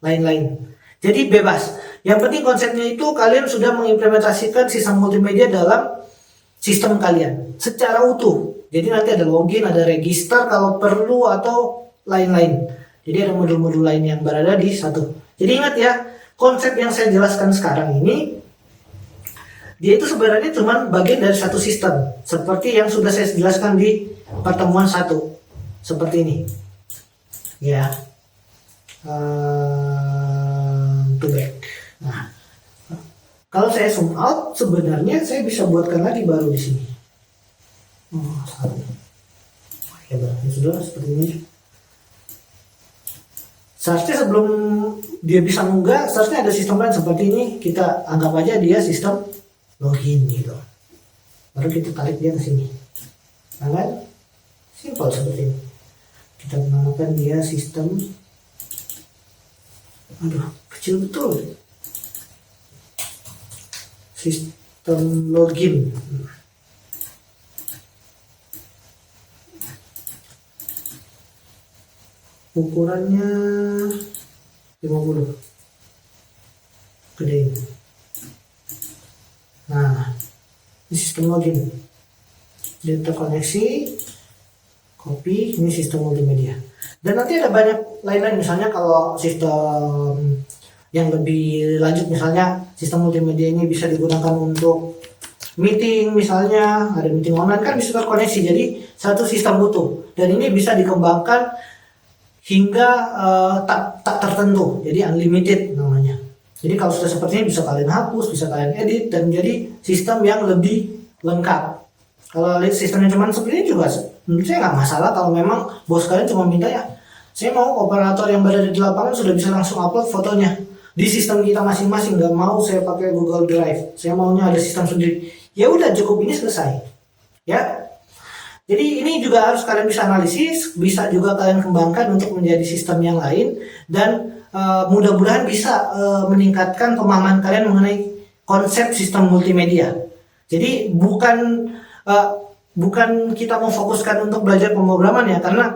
lain-lain. Jadi bebas. Yang penting konsepnya itu kalian sudah mengimplementasikan sistem multimedia dalam sistem kalian secara utuh. Jadi nanti ada login, ada register kalau perlu atau lain-lain. Jadi ada modul-modul lain yang berada di satu. Jadi ingat ya, konsep yang saya jelaskan sekarang ini dia itu sebenarnya cuma bagian dari satu sistem. Seperti yang sudah saya jelaskan di pertemuan 1. Seperti ini. Ya, to back. Nah, kalau saya zoom out, sebenarnya saya bisa buatkan lagi baru di sini. Ya berarti sudah seperti ini. Seharusnya sebelum dia bisa munggah, seharusnya ada sistem lain seperti ini. Kita anggap aja dia sistem login gitu. Baru kita tarik dia ke sini. Nah kan, simple seperti ini. Kita menamakan dia sistem, kecil betul, sistem login. Ukurannya 50, gede. Nah, ini sistem login. Dia terkoneksi, copy, ini sistem multimedia. Dan nanti ada banyak lain-lain, misalnya kalau sistem yang lebih lanjut, misalnya sistem multimedia ini bisa digunakan untuk meeting, misalnya ada meeting online kan bisa terkoneksi, jadi satu sistem utuh. Dan ini bisa dikembangkan hingga tak tertentu, jadi unlimited namanya. Jadi kalau sudah seperti ini bisa kalian hapus, bisa kalian edit, dan jadi sistem yang lebih lengkap. Kalau sistemnya cuma seperti ini juga menurut saya nggak masalah. Kalau memang bos kalian cuma minta ya, saya mau operator yang berada di lapangan sudah bisa langsung upload fotonya di sistem kita masing-masing, nggak mau saya pakai Google Drive, saya maunya ada sistem sendiri. Ya udah, cukup ini selesai. Ya. Jadi ini juga harus kalian bisa analisis, bisa juga kalian kembangkan untuk menjadi sistem yang lain, dan mudah-mudahan bisa meningkatkan pemahaman kalian mengenai konsep sistem multimedia. Jadi bukan kita mau fokuskan untuk belajar pemrograman ya, karena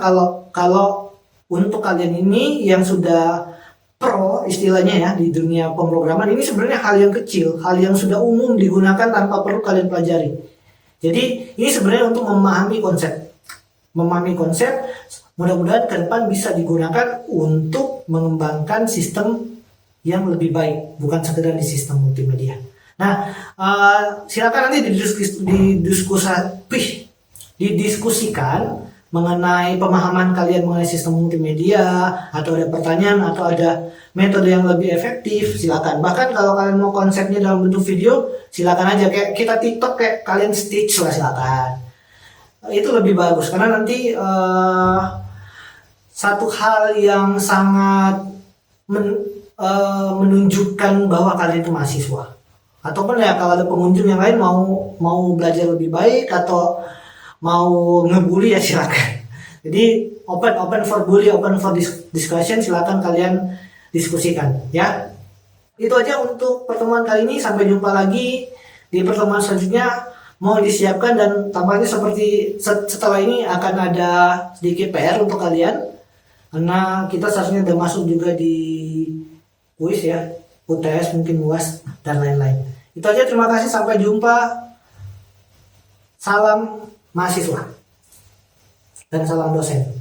kalau untuk kalian ini yang sudah pro istilahnya ya di dunia pemrograman, ini sebenarnya hal yang kecil, hal yang sudah umum digunakan tanpa perlu kalian pelajari. Jadi ini sebenarnya untuk memahami konsep, mudah-mudahan ke depan bisa digunakan untuk mengembangkan sistem yang lebih baik, bukan sekedar di sistem multimedia. Nah, silakan nanti didiskusikan mengenai pemahaman kalian mengenai sistem multimedia, atau ada pertanyaan, atau ada metode yang lebih efektif, silakan. Bahkan kalau kalian mau konsepnya dalam bentuk video, silakan aja. Kayak kita TikTok, kayak kalian stitch lah, silakan. Itu lebih bagus karena nanti satu hal yang sangat menunjukkan bahwa kalian itu mahasiswa. Ataupun ya kalau ada pengunjung yang lain mau belajar lebih baik atau mau ngebully ya silakan. Jadi open for bully, open for discussion, silakan kalian diskusikan ya. Itu aja untuk pertemuan kali ini, sampai jumpa lagi di pertemuan selanjutnya. Mau disiapkan dan tampaknya seperti setelah ini akan ada sedikit PR untuk kalian karena kita seharusnya udah masuk juga di kuis ya, UTS mungkin UAS dan lain-lain. Itu aja, terima kasih, sampai jumpa. Salam mahasiswa dan salam dosen.